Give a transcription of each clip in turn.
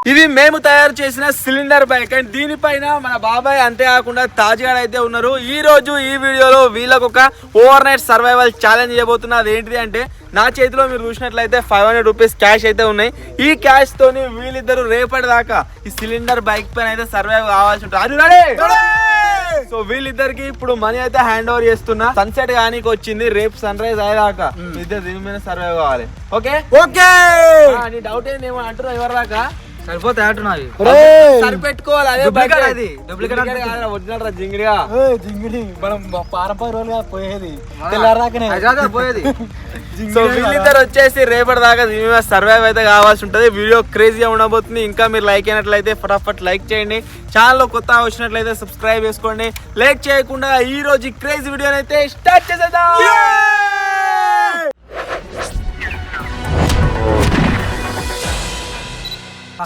ఇది మేము తయారు చేసిన సిలిండర్ బైక్ అండ్ దీనిపైన మన బాబాయ్ అంతేకాకుండా తాజ్గాడ్ అయితే ఉన్నారు. ఈ రోజు ఈ వీడియోలో వీళ్ళకు ఒక ఓవర్ నైట్ సర్వైవల్ ఛాలెంజ్ చేయబోతున్నా. అదేంటిది అంటే నా చేతిలో మీరు చూసినట్లయితే 500 రూపీస్ క్యాష్ అయితే ఉన్నాయి. ఈ క్యాష్ తోని వీళ్ళిద్దరు రేపటి దాకా ఈ సిలిండర్ బైక్ పైన అయితే సర్వైవ్ కావాల్సి ఉంటుంది. సో వీళ్ళిద్దరికి ఇప్పుడు మనీ అయితే హ్యాండ్ ఓవర్ చేస్తున్నా. సన్సెట్ కానీ వచ్చింది, రేపు సన్ రైజ్ అయ్యేదాకా ఇద్దరు దీని మీద సర్వైవ్ కావాలి. Okay okay. నీ డౌట్ ఏంది ఏమో అంటున్నావు ఎవరి దాకా సరిపోతాయి అంటున్నాయి, సరిపెట్టుకోవాలి. అదే ఒరిజినల్ రా జింగిడిగా జింగిడి మనం పారంపర్య రోజులుగా పోయేది తెల్లారాకనే పోయేది. సో వీళ్ళిద్దరు వచ్చేసి రేపటి దాకా సర్వైవ్ అయితే కావాల్సి ఉంటది. వీడియో క్రేజీగా ఉండబోతుంది. ఇంకా మీరు లైక్ అయినట్లయితే ఫటాఫట్ లైక్ చేయండి. ఛానల్ లో కొత్త వచ్చినట్లయితే సబ్స్క్రైబ్ చేసుకోండి. లైక్ చేయకుండా ఈ రోజు క్రేజీ వీడియో అయితే స్టార్ట్ చేసేద్దాం.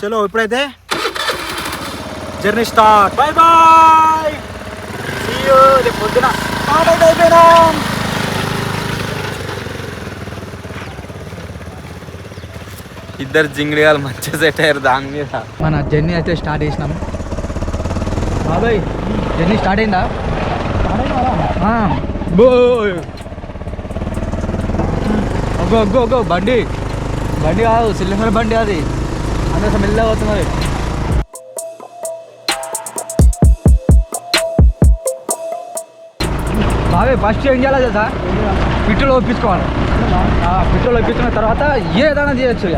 చలో ఇప్పుడైతే journey start. Bye bye, see you. రేపు పొద్దున స్టార్ట్ అయిపోయినాం. ఇద్దరు జింగిడిగాలు మంచిగా సెట్ అయ్యారు దాని మీద. మన జర్నీ అయితే స్టార్ట్ చేసినాం. బాబాయ్ జర్నీ స్టార్ట్ అయిందా? అగ్గో బండి కాదు, సిలిండర్ బండి అది. అందరూ మెల్లగా అవుతున్నది. బాబాయ్ ఫస్ట్ ఏం చేయాలి తెలుసా? పెట్రోల్ ఒప్పించుకోవాలి. పెట్రోల్ ఒప్పించుకున్న తర్వాత ఏదైనా చేయొచ్చు.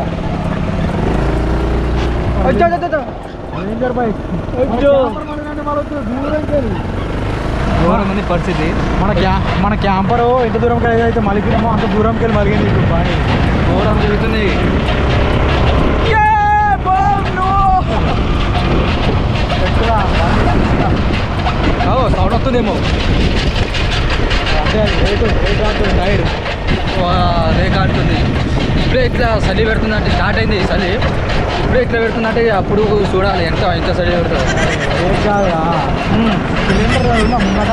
దూరం ఉంది పరిస్థితి. మన క్యాంపరు ఎంత దూరంకి అయితే మలిగినామో అంత దూరంకి వెళ్ళి మలిగింది. ఇప్పుడు బాగా దూరం తిరుగుతుంది. సౌండ్ వస్తుందేమో అంటే టైర్ రేకాడుతుంది. ఇప్పుడే ఇట్లా చలి పెడుతుందంటే స్టార్ట్ అయింది చలి. ఇప్పుడే ఇట్లా పెడుతుందంటే అప్పుడు చూడాలి ఎంత చలి పెడుతుంది. సిలిండర్ ముంగట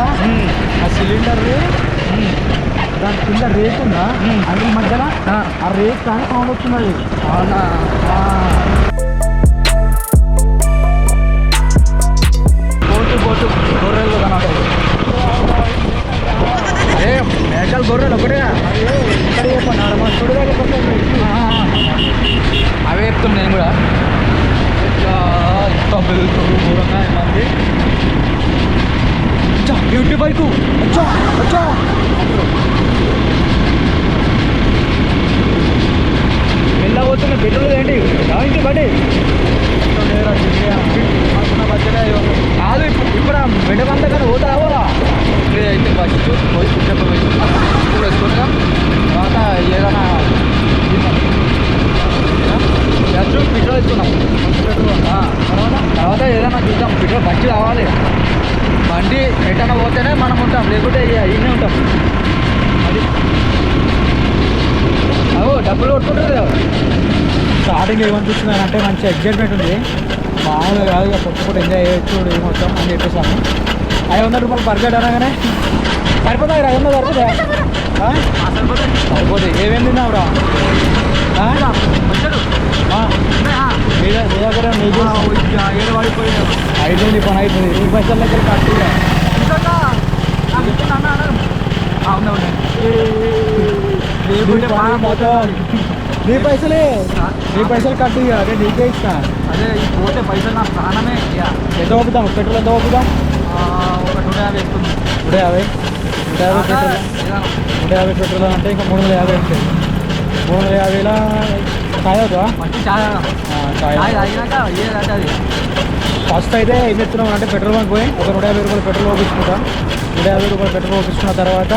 ఆ సిలిండర్ దాని కింద రేక్ ఉందా, అందులో మధ్యలో ఆ రేక్ కానీ సౌండ్ వస్తున్నది. అవునా? పోటు గొర్రెలు కనబడతాయి. అదే మేకలు గొర్రెలు ఒకటే ఇక్కడ చెప్పన్నాడు. మన చూడగా అవే చెప్తున్నాను నేను కూడా. ఇట్లా ఇంకా వెళ్తారు దూరంగా మంది. బ్యూటీ బైకు వెళ్ళబోతున్న పెట్రోల్ ఏంటి ఇంటి బండి కాదు. ఇప్పుడు మెడబంద కానీ పోతారా? ఇప్పుడే అయితే ఫస్ట్ పోయి ఇప్పుడు వేసుకున్నాం. తర్వాత ఏదైనా పెట్రోల్ వేసుకున్నాం. తర్వాత ఏదైనా చూద్దాం. పెట్రోల్ మంచి కావాలి. బండి ఎటైనా పోతేనే మనం ఉంటాం, లేకుంటే ఇన్నే ఉంటాం. అది డబ్బులు కొట్టుకుంటుంది కదా. స్టార్టింగ్ ఏమనిపిస్తున్నారంటే మంచి ఎగ్జైట్మెంట్ ఉంది. మామూలుగా కాదు, కొట్టుకుంటూ ఎంజాయ్ చేయొచ్చు ఏమొచ్చాం అని చెప్పేసాను. 500 రూపాయలు బర్గర్ అనగానే సరిపోతాయి. 500 సరిపోతాయి. ఏమేమి తిన్నావురా? మీ దగ్గర ఏడు పడిపోయి అయిపోయింది పని అవుతుంది. 2 పైసల దగ్గర కట్టుగా నీ పైసలు కట్టు. అదే నీకే ఇస్తా. అదే పోతే పైసలు నా ప్రాణమే. ఎంత పంపుతాం? పెట్రోల్ ఎంత పంపుతాం? ఒక 150 వేస్తుంది. 150 పెట్రోల్ అంటే ఇంకా 350 ఉంటుంది. 350లా చాయ్ అవుతుందా? మంచి చాయ్ అది. ఫస్ట్ అయితే ఏం చెప్తున్నాం అంటే పెట్రోల్ బంక్ పోయి ఒక 150 రూపాయలు పెట్రోల్ పంపించుకుంటాం. 150 రూపాయలు పెట్రోల్ పంపించుకున్న తర్వాత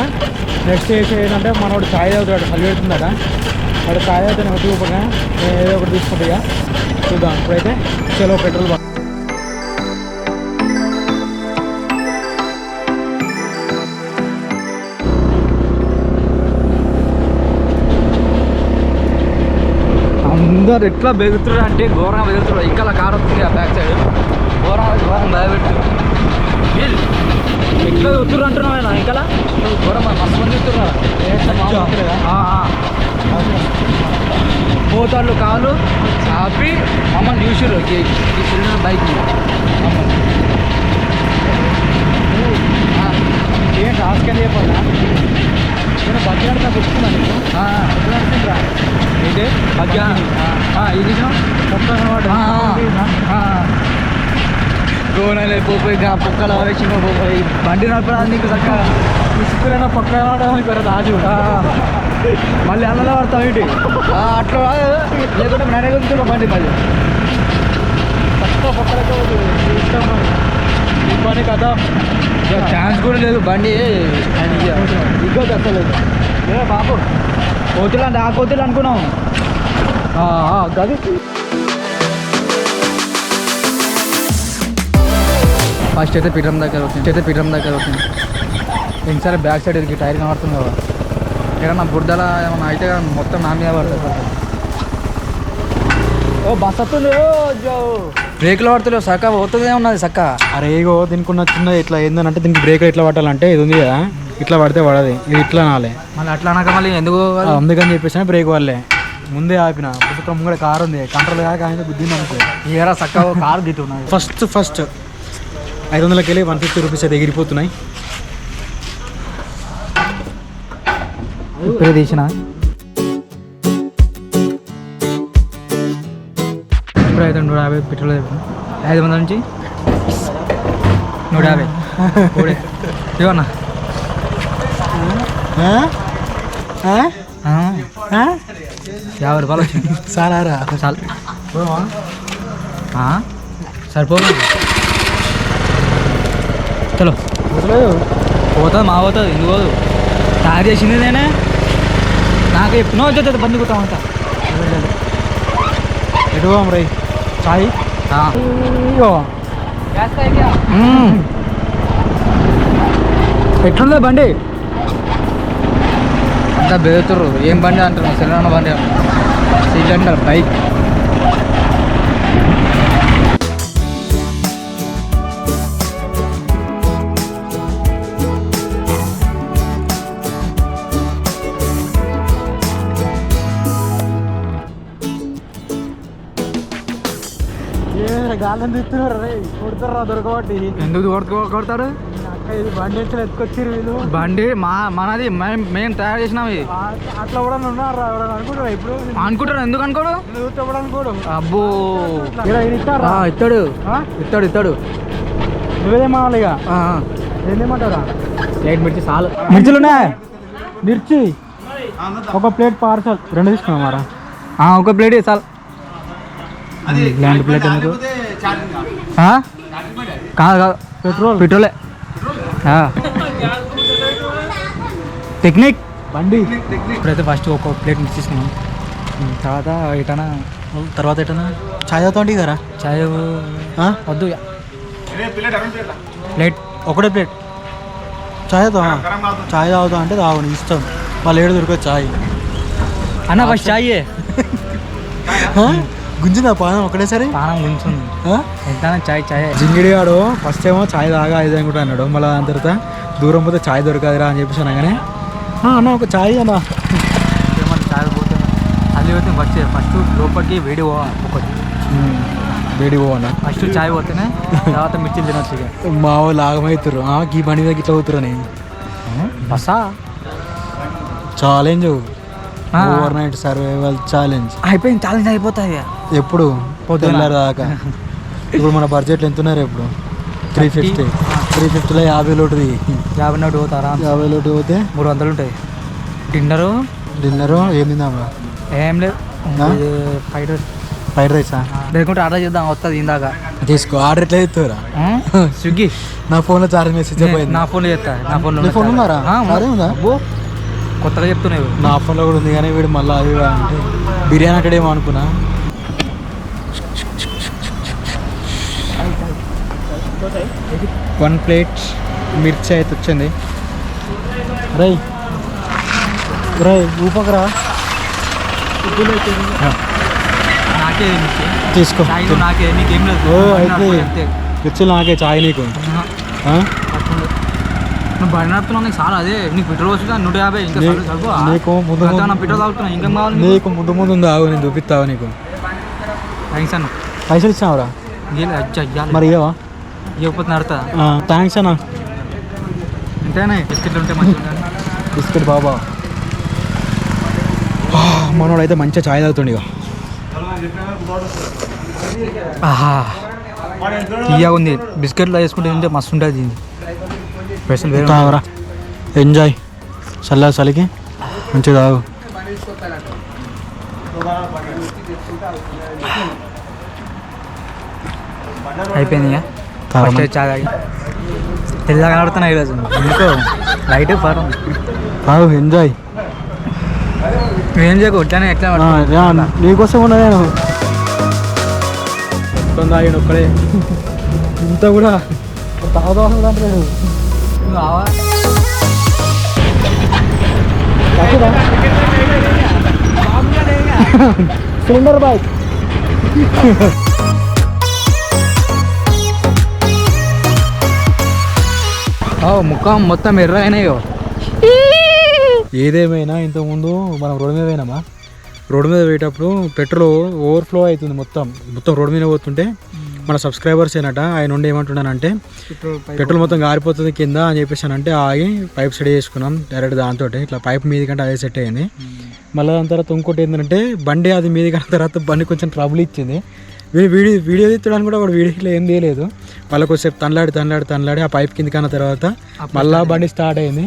నెక్స్ట్ ఏంటంటే మనోడు చాయ్ అవుతాడు. చలి పెడుతుందట. వాడు చాయ్ అయితే నేను ఒట్టుకోకుండా నేను ఏదో ఒకటి తీసుకుంటా. చూద్దాం. ఇప్పుడైతే చలో పెట్రోల్ బంక్. అందరు ఎట్లా బెదురుతున్నారు అంటే ఘోరంగా బెదురుతున్నారు. ఇంకా కార్ వస్తుంది ఆ బ్యాక్ సైడ్. ఘోరం భయపెట్టు ఎట్లా వస్తున్నారు అంటున్నావు. ఇంకా ఘోరం మస్తు మంది వస్తున్నారు. మోతార్లు కాలు ఆపి మమ్మల్ని చూసిర్రు ఈ సిలిండర్ బైక్ ఏం రాసుకెళ్ళి చెప్పాలా నేను బగ్గాడు నాకు వస్తున్నా నీకు అనుకుంటురా ఏంటి బగ్గా ఇది గోనలే పోయి పొక్కలు వేసి బండి నడపడానికి నీకు చక్కగా ఇసుకులైనా పక్కన రాజు మళ్ళీ అన్నలో పడతావు ఏంటి అట్లా లేకుంటే నేనే వెళ్తున్నా బండి మళ్ళీ తక్కువ పక్కలతో ఇష్టం ఈ పని కదా ఛాన్స్ కూడా లేదు బండి ఇగ్గోదు అసలేదు ఏ బాబు కోతులు అంటే ఆ కోతులు అనుకున్నాం గది ఫస్ట్ అయితే పీఠం దగ్గర వచ్చింది ఇంకోసారి బ్యాక్ సైడ్ ఇది టైర్ కనబడుతుంది కదా ఏమన్నా బురదల ఏమన్నా అయితే మొత్తం నా మీద పడుతుంది ఓ బస్ వస్తుంది బ్రేక్లో పడుతుంది సక్క పోతుందే ఉన్నది సక్క అరే ఇగో దీనికి ఉన్న చిన్న ఇట్లా ఏంటంటే దీనికి బ్రేక్ ఎట్లా పట్టాలంటే ఇది ఉంది కదా ఇట్లా పడితే పడది ఇది ఇట్లా నాలే మళ్ళీ అట్లా అనక మళ్ళీ ఎందుకు అందుకని చెప్పేసి బ్రేక్ వాళ్ళే ముందే ఆపిన పుస్తకం ముంగడ కారు ఉంది కంట్రోల్ కాక ఆయన గుద్దింది అనుకో ఏరా సక్క కారు గిట్టున్నది ఫస్ట్ 500కి వెళ్ళి 150 రూపీస్ అయితే ఎగిరిపోతున్నాయి ఇప్పుడే తీసిన ఇప్పుడు అయితే 150 పెట్రోల్ 500 నుంచి 150 ఏమన్నా 50 రూపాయలు వచ్చింది సారా చాలు సరిపోదు చలో పోతుంది మా పోతుంది ఎందుకు పోదు తయారు చేసింది నేనే నాకు ఎప్పుడో వచ్చేది బండి కుట్టాం అంతా ఎటు రై చాయ్ ఎట్లుంది బండి అంతా బేతుర్రు ఏం బండి అంటున్నావు సిలిండర్ బండి సిలిండర్ బైక్ గాలం తిస్తున్నారు రే కొడతారా దొరకబట్టి ఎందుకు కొడతారు అక్క ఇది బండి ఎట్లా ఎత్తుకొచ్చిరు వీళ్ళు బండి మనది మేము తయారు చేసినాం ఇది అట్లా కూడా ఉన్నారా అనుకుంటారా ఇప్పుడు అనుకుంటారు ఎందుకు అనుకోడు చూస్తే అనుకోడు అబ్బో ఇస్తారా ఇస్తాడు నువ్వేమావాలి ఇక ఏందేమంటారా ప్లేట్ మిర్చి చాలు మిర్చిలు ఉన్నాయి మిర్చి ఒక ప్లేట్ పార్సల్ 2 తీసుకున్నామారా ఒక ప్లేట్ చాలు ల్యాండ్ ప్లేట్ ఎందుకు కాదు పెట్రోలే టెక్నిక్ బండి ఇప్పుడైతే ఫస్ట్ ఒక ప్లేట్ మిక్స్ తీసుకున్నాం తర్వాత ఎటనా చాయ్ తాగుతాండి కదా చాయ్ వద్దు ప్లేట్ ఒకటే ప్లేట్ చాయ్ తాగుతా అంటే తాగు ఇష్టం వాళ్ళు ఏడు దొరకదు చాయ్ అన్న ఫస్ట్ చాయ్ గుంజిందా పానం ఒకటేసారి పానం గుంజుంది ఎంత చాయ్ జింగిడి వాడు ఫస్ట్ ఏమో చాయ్ తాగా ఇది అనుకుంటా అన్నాడు మళ్ళీ దాని తర్వాత దూరం పోతే చాయ్ దొరకదురా అని చెప్పేసి అనగానే అన్న ఒక చాయ్ అన్న ఏమన్నా చాయ్ పోతే అది పోతే ఫస్ట్ లోపలికి వేడి ఒకటి వేడి పోవన్నా ఫస్ట్ చాయ్ పోతేనే తర్వాత మిర్చిలు తినొచ్చు ఇక మా వాళ్ళు ఆగమవుతారు ఈ బండి మీద ఇట్లా అవుతారని బస్సా challenge overnight survival challenge అయిపోయింది ఛాలెంజ్ అయిపోతాయి ఎప్పుడు పొద్దున్న దాకా ఇప్పుడు మన బడ్జెట్లు ఎంత ఉన్నారు ఇప్పుడు 350లో 50 లోటుది 50 నోటు పోతారా 50 లోటు పోతే 300 ఉంటాయి డిన్నరు ఏం తిందామా ఏం లేదు ఫ్రైడ్ రైసా లేకుంటే ఆర్డర్ చేద్దాం వస్తుంది ఇందాక తీసుకో ఆర్డర్ ఎట్లా చేస్తారా స్విగ్గీ నా ఫోన్లో చార్జ్ మెసేజ్ నా ఫోన్లో చేస్తా నీ ఫోన్ ఉన్నారా ఉందా కొత్తగా చెప్తున్నాయి నా ఫోన్లో కూడా ఉంది కానీ వీడు మళ్ళీ అది అంటే బిర్యానీ అంటాడేమో అనుకున్నా 1 ప్లేట్ మిర్చి అయితే వచ్చింది రై ఊపకరా నాకే తీసుకో నాకే నీకేం లేదు అయితే మిర్చి నాకే చాయ్ నీకు నువ్వు బండి నడుపుతున్నావు నీకు చాలా అదే నీకు పెట్రోల్ వస్తుందా 150 ఇంకా నీకు ముందు పెట్రోల్ తాగుతున్నా ఇంకా కావాలి నీకు ముందు తాగు నేను చూపిస్తావు నీకు థ్యాంక్స్ అన్న. పైసలు ఇచ్చినావురా? మరి ఇవ్వవా? ఇవ్వకపోతే నడతా. థ్యాంక్స్ అన్న. అంతేనా? బిస్కెట్లు ఉంటే మంచిగా. బిస్కెట్ బాబా. మనోడు అయితే మంచిగా ఛాయ్ తాగుతుండే ఇక. ఆహా తీయగా ఉంది. బిస్కెట్లో వేసుకుంటే తింటే మస్తు ఉంటుంది. స్పెషల్ వేరే తాగరా, ఎంజాయ్. చలికి మంచిగా తాగు. అయిపోయింది ఇక. ఫస్ట్ చాలా తెల్లగా కనబడుతున్నాయి ఈరోజు ఎందుకో. లైట్ ఫారం తాగు, ఎంజాయ్. ఏం చేయకు ఇట్లానే ఎట్లా నీకోసం ఉన్నా నేను. మొత్తం తాగాడు ఒక్కడే. ఇంత కూడా తాగుదాం కూడా అంటలేదు. Cylinder bike. ముఖం మొత్తం ఎర్రగానే. ఏదేమైనా ఇంతకుముందు మనం రోడ్డు మీద పోయినామా, రోడ్డు మీద పోయేటప్పుడు పెట్రోల్ ఓవర్ఫ్లో అవుతుంది. మొత్తం రోడ్డు మీద పోతుంటే మన సబ్స్క్రైబర్స్ ఏనట ఆయన నుండి ఏమంటున్నానంటే పెట్రోల్ మొత్తం గారిపోతుంది కింద అని చెప్పేసానంటే ఆగి పైప్ సెట్ చేసుకున్నాం డైరెక్ట్ దాంతో. ఇట్లా పైప్ మీది కంటే అదే సెట్ అయింది. మళ్ళీ దాని తర్వాత ఇంకోటి ఏంటంటే బండి అది మీది కంటే తర్వాత బండి కొంచెం ట్రబుల్ ఇచ్చింది. వీడియో తీయడానికి కూడా వాడు వీడియోలో ఏం తీయలేదు. మళ్ళీ కొద్దిసేపు తనలాడి ఆ పైప్ కింద కన్నా తర్వాత మళ్ళీ బండి స్టార్ట్ అయింది.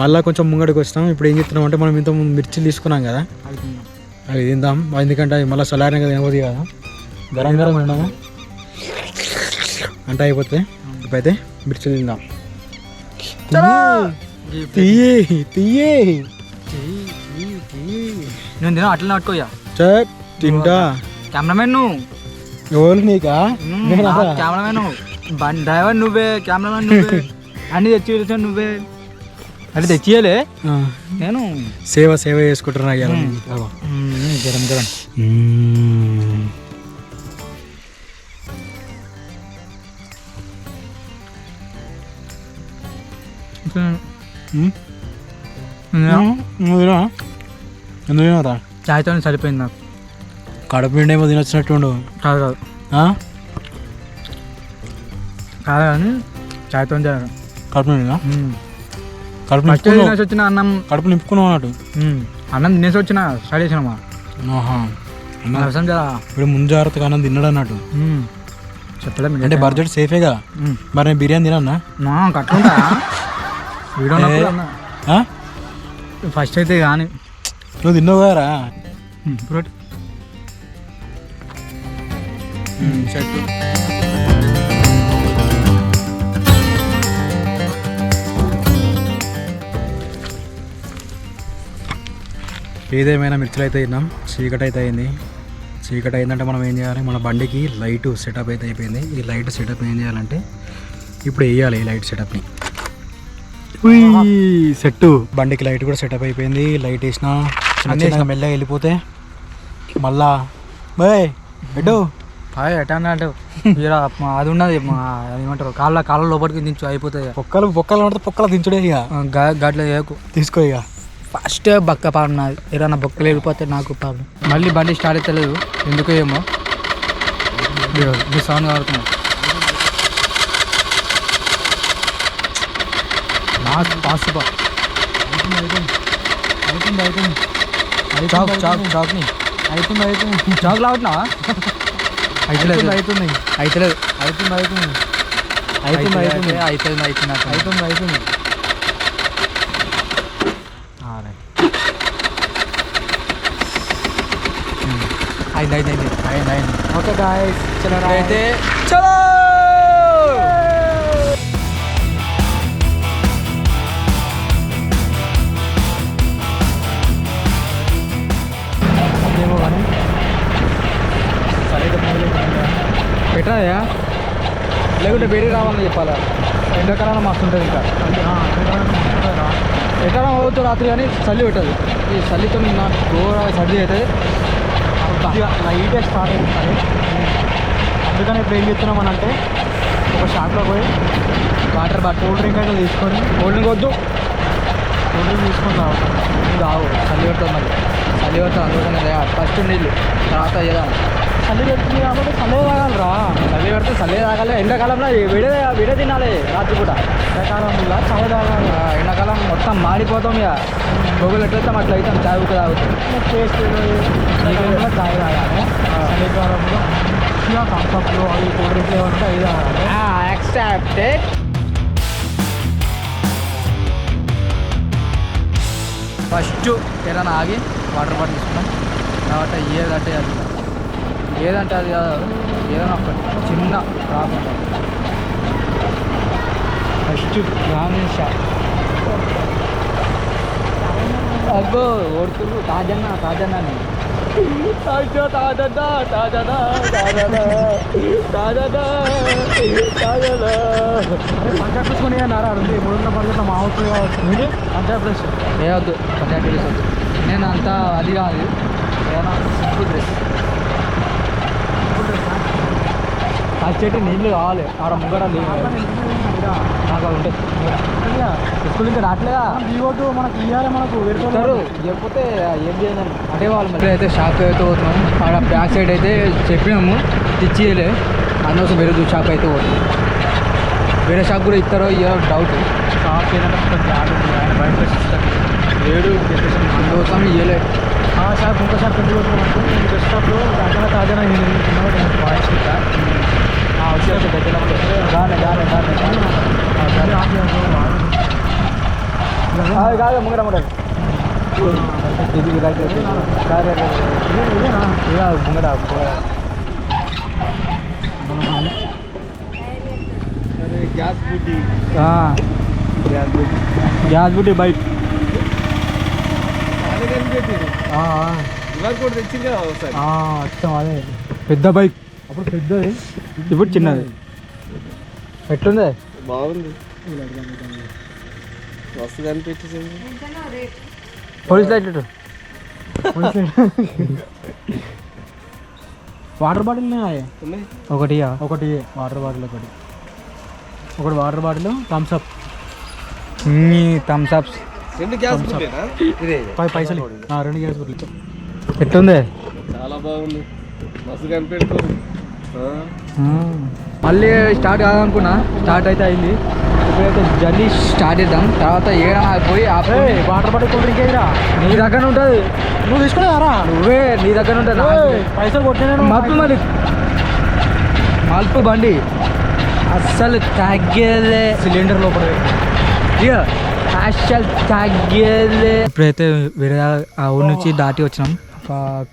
మళ్ళీ కొంచెం ముంగడికి వచ్చినాం. ఇప్పుడు ఏం చెప్తున్నాం అంటే మనం ఇంత మిర్చిలు తీసుకున్నాం కదా, అవి తిందాం. ఎందుకంటే అవి మళ్ళీ సలారిన కదా ఏమవుతుంది కదా, గరం తిన్నాము అంటే అయిపోతుంది. ఇప్పుడైతే మిర్చిలు తిందాం. నేను తిన అట్లా పట్టుకోయా తింటా. కెమెరామెన్ నువ్వు. ఎవరు నీకా? కెమెరామెన్, డ్రైవర్ నువ్వే, కెమెరామెన్ నువ్వే, అన్ని తెచ్చి నువ్వే. అంటే తెచ్చియలే, నేను సేవ చేసుకుంటున్నా. జరం ఎందుకు చాయ్తో సరిపోయింది నాకు. కడుపు నిండా ఏమో తినొచ్చినట్టు. కాదు కానీ చాయ్తో కడుపు నిండా తినేసి వచ్చిన అన్నం కడుపు నింపుకున్నావు అన్నట్టు. అన్నం తినేసి వచ్చిన స్టార్ట్ చేసినామా. ఇప్పుడు ముందు జాగ్రత్తగా అన్నం తిన్నాడు అన్నట్టు చెప్పలేము. అంటే బడ్జెట్ సేఫే కదా. మరి నేను బిర్యానీ తినన్నా కట్టుకుంటా వీడియో ఫస్ట్ అయితే కానీ. నువ్వు తిన్నావు కదరా. ఏదేమైనా మిర్చిలు అయితే తిన్నాం. చీకటి అయితే అయింది. చీకటి అయిందంటే మనం ఏం చేయాలి, మన బండికి లైట్ సెటప్ అయితే అయిపోయింది. ఈ లైట్ సెటప్ ఏం చేయాలంటే ఇప్పుడు వేయాలి. ఈ లైట్ సెటప్ని సెట్ బండికి లైట్ కూడా సెటప్ అయిపోయింది. లైట్ వేసిన మెల్లగా వెళ్ళిపోతే మళ్ళా బాయ్ ఎటు ఎటా అంటే అది ఉన్నది ఏమంటారు కాళ్ళ లోపలికి దించు అయిపోతాయి. పొక్కలు పడితే పొక్కలు దించుడే ఇక గాట్లో చేయకు. తీసుకో ఇక. ఫస్ట్ బక్క పాడు నాది. ఏదన్నా బొక్కలు వెళ్ళిపోతే నాకు ప్రాబ్లం. మళ్ళీ బండి స్టార్ట్ అయితే లేదు ఎందుకో ఏమో. మీ సౌండ్ కాడుతున్నాం. చాక్ లాగుతున్నావా? అవుతుంది. ఓకే గాయ్స్, చలో అయితే చలో. పెట్టరాయా లేకుంటే వేడి రావాలని చెప్పాలా. ఎండాకాలం మస్తు ఉంటుంది. ఇంకా ఎండాకాలం అవుతుంది రాత్రి కానీ చలి పెట్టదు. ఈ చలితో నాకు ఘోర సర్ది అవుతుంది. లైట్గా స్టార్ట్ అవుతుంది. అందుకని ఇప్పుడు ఏం చెప్తున్నామనంటే ఒక షాప్లో పోయి వాటర్ కూల్ డ్రింక్ అయితే తీసుకొని, కూల్ డ్రింక్ వద్దు, కూల్ డ్రింక్ తీసుకొని రావు చలి పెడతాం. మళ్ళీ చలి పెడతాం. అందుకనే ఫస్ట్ నీళ్ళు తర్వాత ఏదైనా చలి పెడుతుంది కాబట్టి చల్లే తాగాలిరా. చలి పెడితే చల్లే తాగాలి. ఎండాకాలంలో విడే తినాలి రాత్రి పూట. ఎండాకాలంలో చాయ్ తాగాలి. ఎండాకాలం మొత్తం మాడిపోతాం ఇక గోగులు ఎట్లయితే అట్లా అవుతాం చాయ్ ఊక తాగుతాం. టేస్ట్ ఎండాకాలంలో చాయ్ తాగాలి. చలికాలంలో మంచిగా కంఫర్ట్లు అవి కూల్ డ్రింక్స్ ఏమంటే అవి తాగాలి. యాక్సెప్టెడ్. ఫస్ట్ ఏదైనా ఆగి వాటర్ బాటిల్ తీసుకున్నాం. తర్వాత ఏదంటే అది కాదు, ఏదైనా ఒకటి చిన్న డ్రాప్ ఉంటుంది. ఫస్ట్ గ్రామీణ షాప్. అబ్బో ఓడుతురు తాజన్నా పంచాయత్ తీసుకొని నారా ఉంది 300 పంచాయత్ మా అవుతుంది కావచ్చు. పంచాయత్ ప్లేస్ ఏవద్దు పంచాయతీ వద్దు. నేను అంతా అది కాదు, ఏదైనా సింపుల్ డ్రెస్. ఆ చెట్టు నీళ్ళు కావాలి. ఆడ ముంగడ నాకు అది ఉంటుంది. స్కూల్ ఇంకా రావట్లేదా? దిగొట్టు మనకి ఇవ్వాలి. మనకు పెడతారు లేకపోతే ఏం చేయాలని అంటే వాళ్ళు మళ్ళీ అయితే షాప్ అయితే పోతున్నాం. ఆడ బ్యాక్ సైడ్ అయితే చెప్పినాము తెచ్చియలే, అందుకోసం వేరే షాప్ అయితే పోతున్నాం. వేరే షాప్ కూడా ఇస్తారో ఇయ్యారో డౌట్. షాప్ ఏంటంటే మొత్తం జాగ్రత్త ఆయన బయట ఇస్తారు ఏడు అందుకోసం ఇయ్యలే. ఆ షాప్ ఇంకో షాప్ ఎందుకు పోతున్నాం బెస్ట్ షాప్లో తాజా వాయిస్ వచ్చి దగ్గర కాదు ముంగడ ముంగడ గ్యాస్ బుడ్డి బైక్ అదే పెద్ద బైక్. అప్పుడు పెద్దది, ఇప్పుడు చిన్నది. ఎట్లుంది? బాగుంది. మస్తు కనిపించింది. పోలీస్ లైట్ వాటర్ బాటిల్ ఒకటి వాటర్ బాటిల్ ఒకటి water bottle Thums Up. Thums Ups 2 gas బుడ్డేనా? 5 పైసలు 2 గ్యాస్ బుడ్లు. ఎట్లుంది? చాలా బాగుంది. మస్తు కనిపెడుతుంది. మళ్ళీ స్టార్ట్ కాదనుకున్నా, స్టార్ట్ అయితే అయింది. ఇప్పుడైతే జర్నీ స్టార్ట్ చేద్దాం. తర్వాత ఏడా పోయి వాటర్ బాటిల్ కూల్ డ్రింక్ ఏదిరా? నీ దగ్గర ఉంటుంది. నువ్వు తీసుకున్నారా? నువ్వే నీ దగ్గర ఉంటుంది. పైసలు కొట్టినా మలుపు మరి మలుపు బండి అస్సలు తగ్గేలే. సిలిండర్ లోపల ఇక అస్సలు తగ్గేలే. ఇప్పుడైతే వేరే ఆ ఊరి నుంచి దాటి వచ్చినాం. ఒక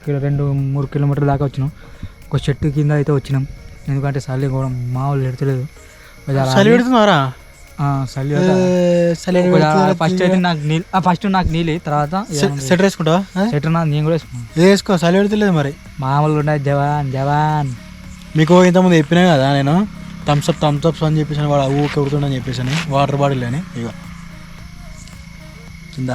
2-3 కిలోమీటర్ల దాకా వచ్చినాం. ఒక చెట్టు కింద అయితే వచ్చినాం. ఎందుకంటే చలి కూడా మా వాళ్ళు ఎడతలేదు. చలి పెడుతున్నారా? ఫస్ట్ అయితే నాకు నీళ్ళు తర్వాత సెటర్ వేసుకుంటావా? సెటర్ నేను కూడా వేసుకున్నాను. వేసుకో, చలి పెడతలేదు మరి. మామూలుగా ఉన్నాయి. జవాన్ మీకు ఇంతకుముందు చెప్పినా కదా నేను థమ్స్అప్స్ అని చెప్పేసి వాడు ఊకే ఉడుతుండని చెప్పేసి వాటర్ బాటిల్ అని. ఇక కింద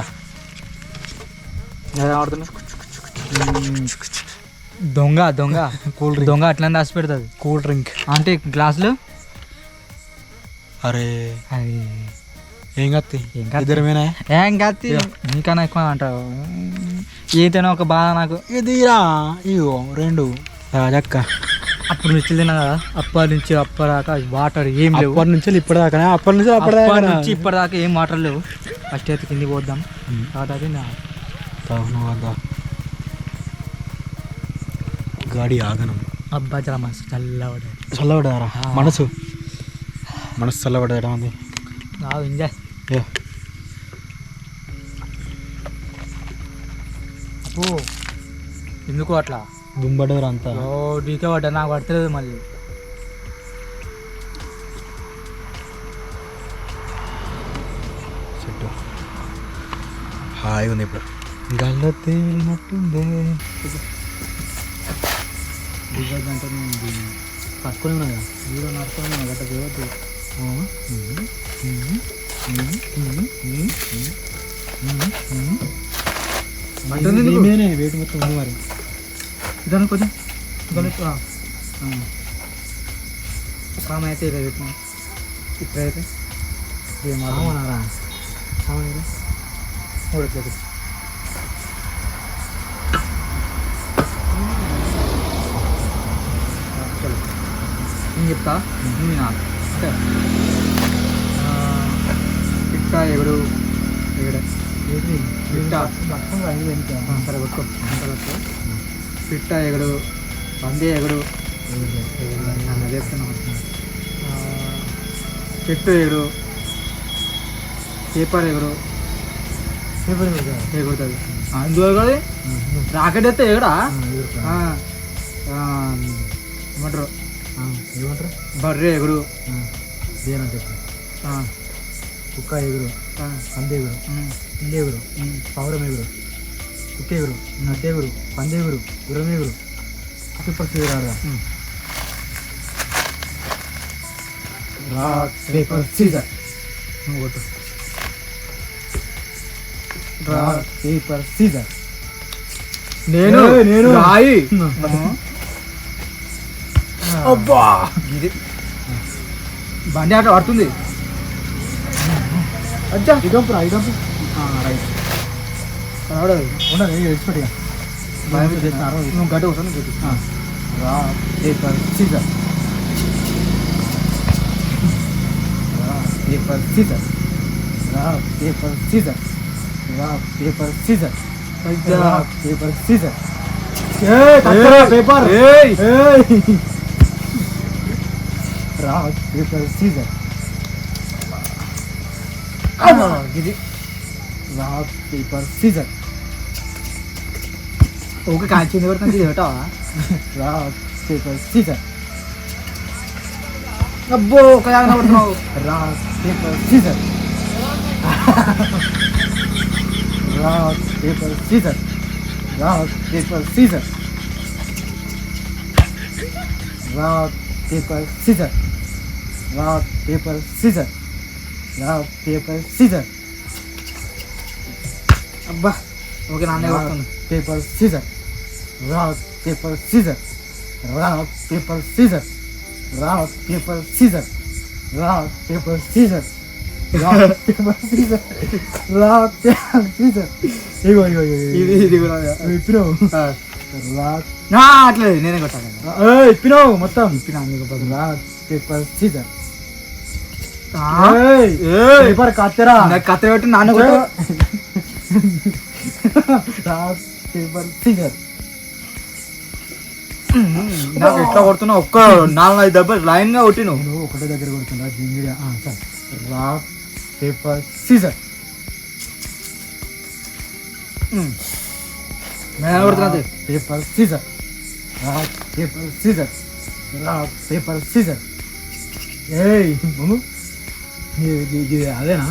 దొంగ కూల్ డ్రింక్ దొంగ అట్లా దాచి పెడుతుంది. కూల్ డ్రింక్ అంటే గ్లాసులు. అరే అది ఏం కత్తి ఇద్దరమేనా? ఏం కత్తి నీకన్నా ఎక్కువ అంటావు. ఏదైనా ఒక బాధ నాకు. ఇదిరా ఇగో 2 రాజక్క. అప్పుడు నుంచి తిన్నా కదా, అప్పటి నుంచి అప్పటిదాకా వాటర్ ఏం లేవు. అప్పటి నుంచి ఇప్పటిదాకా ఇప్పటిదాకా ఏం వాటర్ లేవు. ఫస్ట్ అయితే కిందికి పోద్దాం. గాడి ఆగనం. అబ్బా చాలా మనసు చల్లబడ్డారా? మనసు చల్లబడ్డా ఉంది. ఎంజాయ్. అప్పు ఎందుకు అట్లా దుంబడ్డారు అంతా. డీకే పడ్డా, నాకు పడతలేదు మళ్ళీ. చెట్టు హాయిగా ఉంది. ఇప్పుడు గల్ల తేలినట్టుందే. పట్టుకొని ఉన్నా కదా, వీడియో నడుచుకున్నా గట్ట చేయవద్దు. వేటి మొత్తం ఉంది మరి. ఇదాన్ని కొంచెం అయితే ఇలా పెట్టినా. ఇప్పుడైతే ఏమన్నారా నేను చెప్తా నువ్వు వినాలి ఓకే పిట్ట ఎగుడు ఎగడ పిట్ట సరే కొట్టుకో పిట్ట ఎగుడు పంది ఎగుడు చెప్తున్నా చెట్టు ఎగుడు పేపర్ ఎగుడు ఎగురుతుంది అందులో కూడా రాకెట్ అయితే ఎగడా ఏమంటారు బర్రె ఎగుడు దేనంటే కుక్క ఎగురు పంది ఎగురు ఇల్లు ఎగురు పౌరం ఎగురు కుక్క ఎగురు నడ్డు ఎగురు పంది ఎగురు గుర్రం ఎగురు super scissor rock paper scissor నువ్వు కొట్టు రాక్ పేపర్ సీజర్ నేను నేను రాయి అబ్బా ఇది బండి ఆట పడుతుంది అచ్చా ఇదంపు రైట్ రావడదు ఉండదు ఎక్స్పెక్ట్ నువ్వు గడ్డ వస్తాను గడ్డి rock paper scissor paper scissor rock paper scissor rock paper scissor rock paper scissor paper rock paper scissor ఇది రాక్ పేపర్ సీజర్ ఓకే కాల్చింది పడుతుంది ఇది పెట్టావా రాక్ పేపర్ సీజర్ అబ్బో ఒక జాగ్రత్త పడుతున్నావు rock paper scissor rock paper scissor rock paper scissor rock paper scissor rock paper scissor rock paper scissor అబ్బా ఓకే నాన్న పడుతుంది paper scissor rock paper scissor rock paper scissor rock paper scissor rock paper scissor rock paper scissor rock paper scissor ఇగో ఇగో ఇది ఇది కూడా ఇప్పినావు rock అట్లేదు నేనే కొట్టాను ఇప్పినావు మొత్తం ఇప్పినా రాక్ పేపర్ సీజర్ పేపర్ కత్తెరా కత్తి పెట్టి నాన్న కొట్ట రాక్ పేపర్ సీజర్ నాకు ఎట్లా కొడుతున్నావు ఒక్క 4-5 దెబ్బలు లైన్ గా కొట్టిను నువ్వు ఒకటే దగ్గర కొడుతున్నా జింగిడియా సరే రాక్ పేపర్ సీజర్ నేను కొడుతున్నది paper scissor rock paper scissor rock paper scissor ఏయ్ మమ్ము ఇది అదేనా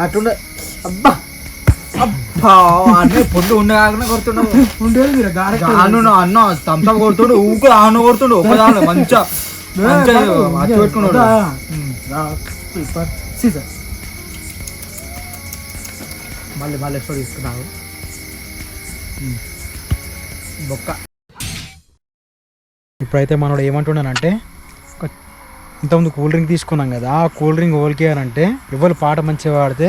అట్టుండే అబ్బా అబ్బా అన్నీ పొండు ఉండే కాకుండా కొడుతున్నావు ఉండేది మీరు గారె అన్న అన్న థమ్స్అప్ కొడుతుండు ఊకు ఆను కొడుతుండు ఒకదాని మంచిగా మంచిగా పెట్టుకున్నాడు రాక్ పేపర్ సీజర్ మళ్ళీ మళ్ళీ ఎప్పుడు తీసుకున్నావు బొక్క ఇప్పుడైతే మనోడు ఏమంటున్నానంటే ఇంతకుముందు కూల్ డ్రింక్ తీసుకున్నాం కదా ఆ కూల్ డ్రింక్ ఓల్కే అని అంటే ఎవరు పాట మంచిగా పాడితే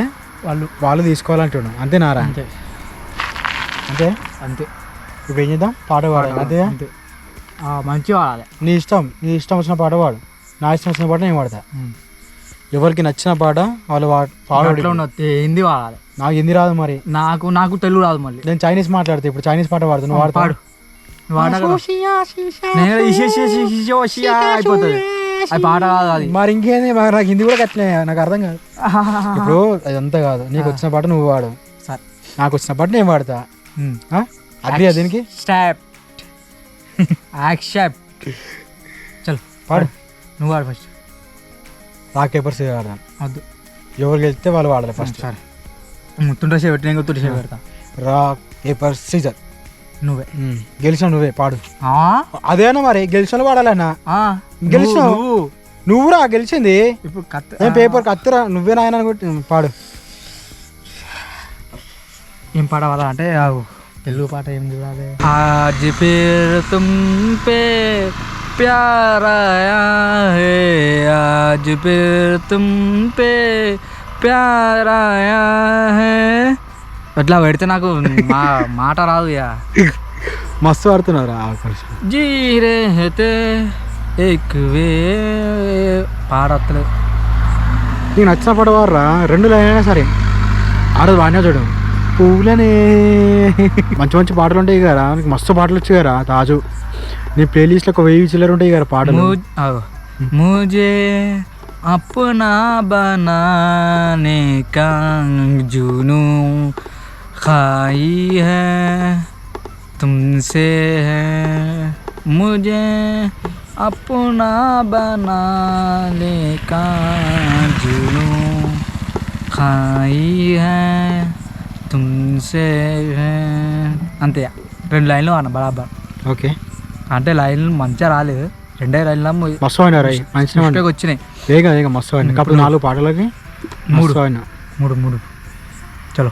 వాళ్ళు తీసుకోవాలంటున్నాం అంతేనారా అంతే అంతే అంతే ఇప్పుడు ఏం చేద్దాం పాట పాడాలి అంతే అంతే మంచిగా వాడాలి నీ ఇష్టం వచ్చిన పాట పాడు నా ఇష్టం వచ్చిన పాట నేను పాడతా ఎవరికి నచ్చిన పాట వాళ్ళు పాడు హిందీ వాడాలి నాకు హిందీ రాదు మరి నాకు తెలుగు రాదు మళ్ళీ నేను చైనీస్ మాట్లాడితే ఇప్పుడు చైనీస్ పాట పాడుతా నువ్వు పాడు అయిపోతుంది అది పాట కాదు అది మరి ఇంకేంది మరి నాకు హిందీ కూడా కట్టలే నాకు అర్థం కాదు ఇప్పుడు అదంతా కాదు నీకు వచ్చిన పాట నువ్వు పాడు సరే నాకు వచ్చిన పాట నేను పాడతా అగ్రి దీనికి స్టాప్ యాక్సెప్ట్ చల్ పాడు నువ్వు వాడు ఫస్ట్ రాక్ పేపర్ సీజర్ ఆడదాం వద్దు ఎవరు గెలిస్తే వాళ్ళు వాడాలి ఫస్ట్ సరే ముత్తుంటే చేయి పెట్టి నేను గుర్తుంటే చేయి పెడతా రాక్ పేపర్ సీజర్ నువ్వే గెలిచిన నువ్వే పాడు అదేనా మరి గెలిచిన వాడాలన్నా గెలిచినావు నువ్వురా గెలిచింది ఇప్పుడు నేను పేపర్ కత్తిరా నువ్వే నాయన పాడు ఏం పాట వల్ల అంటే తెలుగు పాట ఏం చూడాలి ఆజ్ ఫిర్ తుమ్ పే ప్యార్ ఆయా హే ఆజ్ ఫిర్ తుమ్ పే ప్యార్ ఆయా హే అట్లా పెడితే నాకు మాట రాదు యా మస్తు ఆడుతున్నారా జీ రే హతే ఎక్కువే పాడత్తలే. నీకు నచ్చిన పాట వాడరా, 2 లైన్ సరే. ఆడది వాడినా చూడు, పువ్వులనే. మంచి మంచి పాటలు ఉంటాయి కదా, నీకు మస్తు పాటలు వచ్చాయి కదా తాజు. నీ ప్లేలిస్ట్లో ఒక 1000 చిల్లర ఉంటాయి కదా పాటలు. मुझे अपना बनाने का जुनू खाई है तुमसे है, मुझे अपना बनाने का जुनू खाई है तुमसे है. అంతే 2 లైన్లు అన్న బరాబర్. ఓకే, అంటే లైన్లు మంచిగా రాలేదు, 2 లైన్ల మస్తు అయినా మంచిగా వచ్చినాయి. ఏగా మస్తు అయినా. అప్పుడు 4 పాటలకి 3 అయినా. 3 చలో.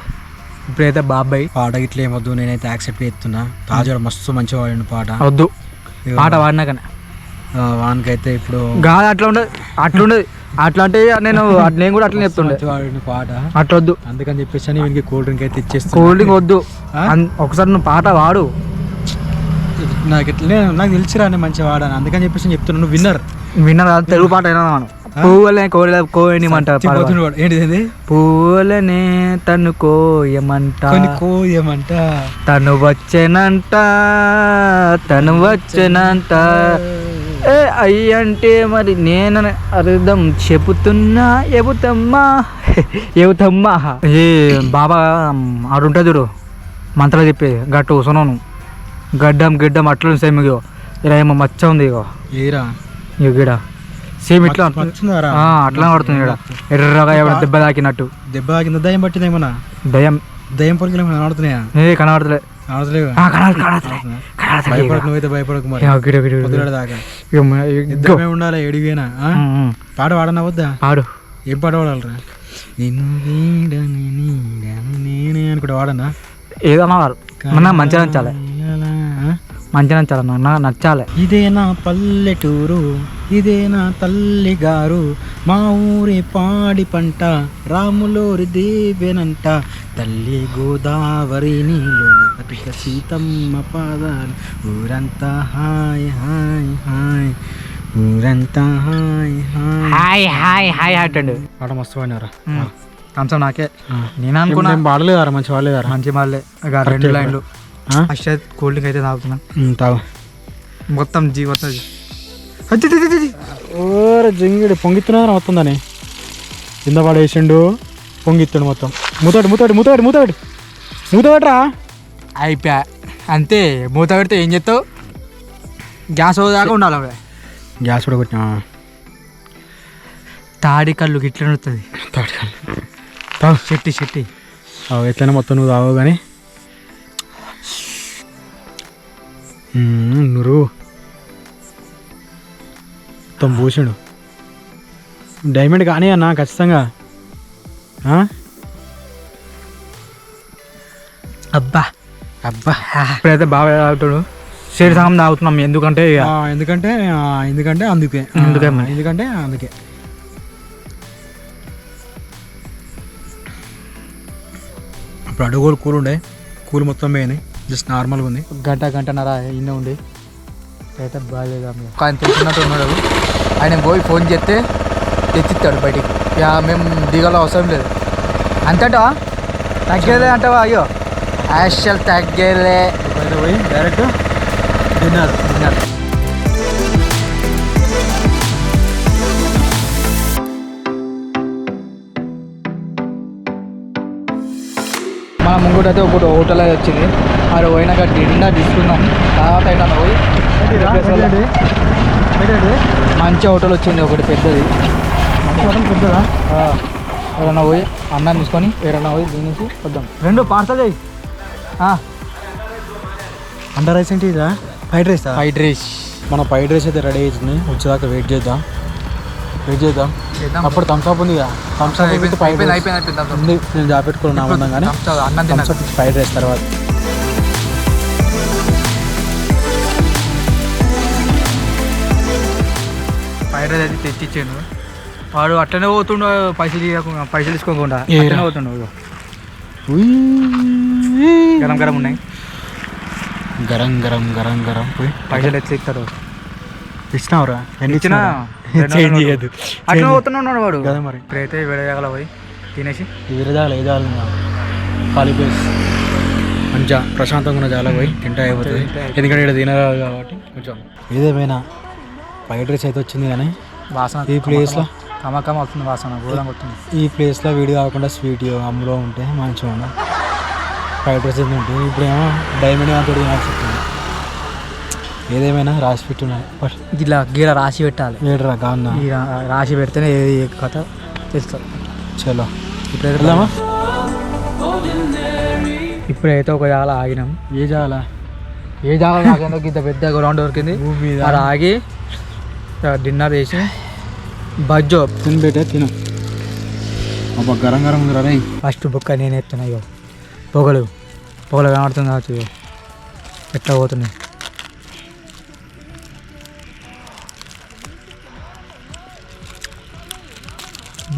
ఇప్పుడైతే బాబాయ్ పాట ఇట్లా ఏమొద్దు, నేనైతే యాక్సెప్ట్ చేస్తున్నా. తాజా మస్తు మంచిగా వాడిన పాట వద్దు, పాట వాడినాకనే వానికైతే ఇప్పుడు కాదు. అట్లుండదు అట్లా అంటే నేను కూడా అట్లా చెప్తుండే వాడిన పాట అట్లా వద్దు. అందుకని చెప్పేసి వీనికి కూల్ డ్రింక్ అయితే ఇచ్చేస్తా. కూల్ డ్రింక్ వద్దు, ఒకసారి నువ్వు పాట వాడు. నాకు తెలిసిరా నేను మంచిగా వాడాను, అందుకని చెప్పేసి చెప్తున్నా. నువ్వు విన్నర్ కాదు, తెలుగు పాట అయినా మనం. పువ్వులనే కోయమంట, ఏంటిది? పువ్వులనే తను కోయమంట, తను వచ్చేనంట ఏ అయ్యంటే మరి నేను అర్థం చెబుతున్నా చెబుతమ్మా. ఏ బాబా ఆడుంటుంది చూడు, మంత్రాలు చెప్పేది గట్టు కూర్చున్నాను. గడ్డం అట్లా సేమ్. ఇలా ఏమో మచ్చ ఉంది ఇగో గిడ సేమ్ ఇట్లా అట్లా పడుతుంది ఇక్కడ ఎర్రగా ఎవరు దెబ్బ తాకినట్టు. దెబ్బ తాకిందా? దయ్యం పట్టింది ఏమన్నా? దయ్యం పొరికి కనబడుతున్నాయా? కనబడతలే. నువ్వైతే భయపడకు మరి. ఉండాలి ఎడిగినా. పాట వాడనా వద్దా? పాడు. ఏం పాట వాడాలరా? నేనే అనుకుంటా వాడనా? ఏదన్నా వాడు మంచిగా నచ్చాలి, మంచిగా నచ్చాలి. ఇదే నా పల్లెటూరు, ఇదే నా తల్లి గారు, మా ఊరి పాడి పంట, రాములోరి దేవేనంట, తల్లి గోదావరి నీళ్ళు, సీతమ్మ పాదాలు, ఊరంతా హాయ్ హాయ్ హాయ్, ఊరంతా హాయ్ హాయ్ హాయ్ హాయ్ అంటాడు. పాట మస్తు పాడినారా? కంచం నాకే. నేను అనుకున్నా పాడలేదారా? మంచి వాడలేదారా? మంచి పాడలే. 2 లైన్లు కూల్ డ్రింక్ అయితే తాగుతున్నా. తాగు మొత్తం జీవితం జంగిడు పొంగిస్తున్నారా మొత్తం. దాన్ని కింద పడేసిండు, పొంగిత్తాడు మొత్తం. మూతపెట్టరా? అయిపోయా అంతే. మూత పెడితే ఏం చేస్తావు? గ్యాస్ దాకా ఉండాలి. గ్యాస్ కూడా కొట్టినా. తాడి కళ్ళు గిట్ల నడుతుంది. చెట్టి ఎట్లయినా మొత్తం నువ్వు తాగు. కానీ నువ్వు మొత్తం పూసాడు. డైమండ్ కానీ అన్న ఖచ్చితంగా. అబ్బా ఇప్పుడైతే బాగా తాగుతాడు. షేర్ సగం తాగుతున్నాం. ఎందుకంటే అందుకే ఇప్పుడు అడుగులు కూల్ ఉండే, కూల్ మొత్తం పోయినాయి. జస్ట్ నార్మల్గా ఉంది. గంటన్నర ఇన్న ఉండి అయితే బాగాలేదు. ఆయన తెలిసినట్టు ఉన్నాడు. ఆయన పోయి ఫోన్ చేస్తే తెచ్చిస్తాడు బయటికి. మేము దిగాలో అవసరం లేదు అంతటా. తగ్గేలే అంటావా? అయ్యో యాక్చువల్ తగ్గేలే. పోయి డైరెక్ట్ డిన్నర్. మన ముంగట అయితే ఒకటి హోటల్ అయితే వచ్చింది. అది పోయినాక డిన్నర్ తీసుకున్నాం. తర్వాత అయితే పోయి మంచి హోటల్ వచ్చింది ఒకటి పెద్దది. పెద్దదా? ఏదన్నా పోయి అన్నం తీసుకొని ఏదన్నా పోయి తినేసి వద్దాం. 2 పార్సల్ చేయి. అండర్ రైస్ ఏంటి? ఇదా ఫ్రైడ్ రైస్. మన ఫ్రైడ్ రైస్ అయితే రెడీ అవుతుంది. వచ్చేదాకా వెయిట్ చేద్దాం. అప్పుడు థమ్స్అప్ ఉంది కదా, థమ్స్అప్ ఉంది. నేను జాపెట్టుకున్నాను నా ముందంగానే. థమ్స్అప్ ఫ్రైడ్ రైస్ తర్వాత ఫ్రైడ్ రైస్ అయితే తెచ్చిచ్చాను. వాడు అట్లనే పోతుండు, పైసలు తీసుకోకుండా అట్లనే పోతుండు. గరం ఉన్నాయి. గరం పోయి పైసలు ఎట్లా ఇస్తారు? ఇచ్చినావురా ఇచ్చిన చేంజ్ చేయదు అట్లా పోతున్నాడు వాడు కదా మరి ఇప్పుడైతే విడదగల పోయి తినేసి విరదాలు ఏదాలు ఖాళీ ప్లేస్ మంచిగా ప్రశాంతంగా ఉన్న చాలా పోయి తింటా అయిపోతుంది ఎందుకంటే ఇక్కడ తినరాదు కాబట్టి కొంచెం ఏదేమైనా ఫ్రైడ్ రైస్ అయితే వచ్చింది కానీ వాసన ఈ ప్లేస్లో కమకమ వస్తుంది వాసన ఘోరంగా వస్తుంది ఈ ప్లేస్లో వీడి కాకుండా స్వీట్ అమ్ములో ఉంటే మంచిగా ఉండే ఫ్రైడ్ రైస్ అయితే ఉంటుంది ఇప్పుడేమో డైమండ్ అంతా తినాల్సి వస్తుంది ఏదేమైనా రాసి పెట్టున్నాయి ఇలా గీర రాసి పెట్టాలి వేడరా కాన్న రాసి పెడితేనే ఏది కథ తెలుస్తుంది చలో ఇప్పుడైతే వెళ్దామా ఇప్పుడైతే ఒక జాగలో ఆగినాం ఏ చాలా ఏ జాగలో నాకేందో ఇంత పెద్ద గ్రౌండ్ దొరికింది భూమి మీద అక్కడ ఆగి డిన్నర్ చేసి బజ్జో తిని పెట్టే తిను అబ్బా గరం గరం ఉందిరా రే ఫస్ట్ బుక్క నేను ఎత్తున్నా ఇగో పొగలు కనబడుతుంది కావచ్చు ఇగో ఎట్లా పోతున్నాయి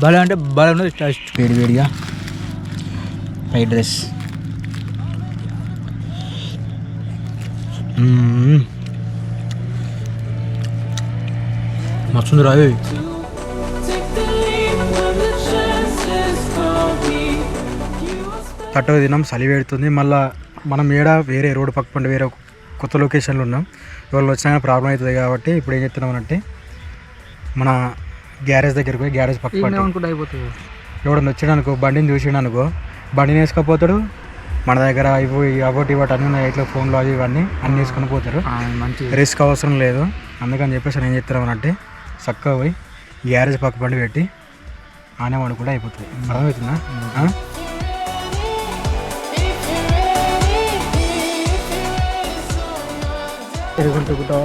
బలం అంటే బలం టేస్ట్ వేడివేడిగా ఫ్రైడ్ రైస్ మస్తుంది రావి కట్టగా తిన్నాం చలి పెడుతుంది మళ్ళీ మనం వేరే రోడ్డు పక్క పండు వేరే కొత్త లొకేషన్లో ఉన్నాం ఎవరు వచ్చినా ప్రాబ్లం అవుతుంది కాబట్టి ఇప్పుడు ఏం చెప్తున్నాం అంటే మన గ్యారేజ్ దగ్గరికి పోయి గ్యారేజ్ పక్క పండు అనుకుంటే అయిపోతుంది ఎవడన్నా వచ్చాడు అనుకో బండిని చూసాడు అనుకో బండిని వేసుకపోతాడు మన దగ్గర ఇవి అవటి ఇవాటి అన్నీ ఉన్నాయి ఇట్లా ఫోన్లో అవి ఇవన్నీ అన్నీ వేసుకొని పోతారు మంచి రిస్క్ అవసరం లేదు అందుకని చెప్పేసి నేను ఏం చెప్తున్నామనంటే చక్కగా పోయి గ్యారేజ్ పక్క బండి పెట్టి ఆనే వాడు కూడా అయిపోతుంది అర్థమవుతుందా ఎదుగుంటుకుంటూ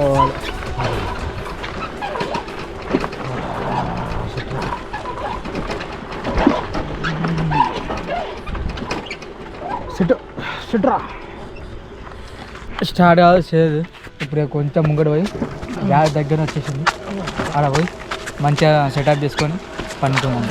స్టార్ట్ కాదు చేయదు ఇప్పుడు కొంచెం ముంగడు పోయి గ్యాస్ దగ్గర వచ్చేసింది ఆడ పోయి మంచిగా సెటప్ చేసుకొని పండుకున్నాం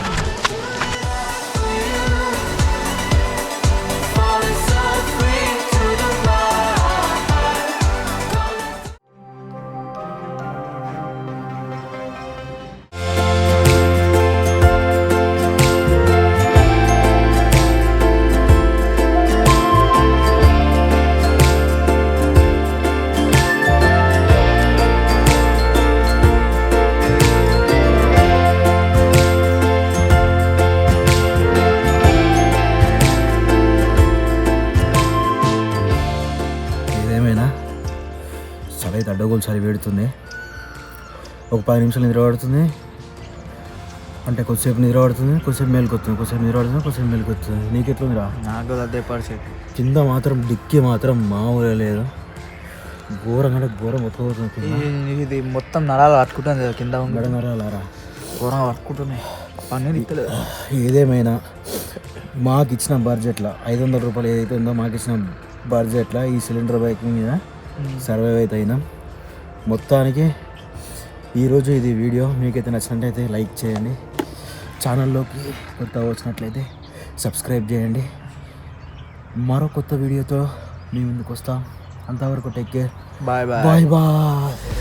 అయితే అడ్డగోలు సరి పెడుతుంది ఒక 10 నిమిషాలు నిద్ర పడుతుంది అంటే కొద్దిసేపు నిద్ర పడుతుంది కొద్దిసేపు మేలుకొస్తుంది కొద్దిసేపు నిద్ర పడుతుంది కొద్దిసేపు మేలుకొస్తుంది నీకు ఎట్లుందిరా నాకు అదే పరిస్థితి కింద మాత్రం డిక్కి మాత్రం మామూలుగా లేదు ఘోరంగా అంటే ఘోరం ఒత్తుపోతుంది ఇది మొత్తం నరాలు పట్టుకుంటుంది కింద నరాలారా ఘోరంగా పట్టుకుంటున్నాయి పన్ను ఇస్తలేదు ఏదేమైనా మాకు ఇచ్చిన బడ్జెట్లో 500 రూపాయలు ఏదైతే ఉందో మాకు ఇచ్చిన బడ్జెట్లో ఈ సిలిండర్ బైక్ మీద సర్వైవ్ అయితే అయినా మొత్తానికి ఈరోజు ఇది వీడియో మీకైతే నచ్చినట్లయితే లైక్ చేయండి ఛానల్లోకి కొత్త వచ్చినట్లయితే సబ్స్క్రైబ్ చేయండి మరో కొత్త వీడియోతో మీ ముందుకు వస్తాం అంతవరకు take care bye bye bye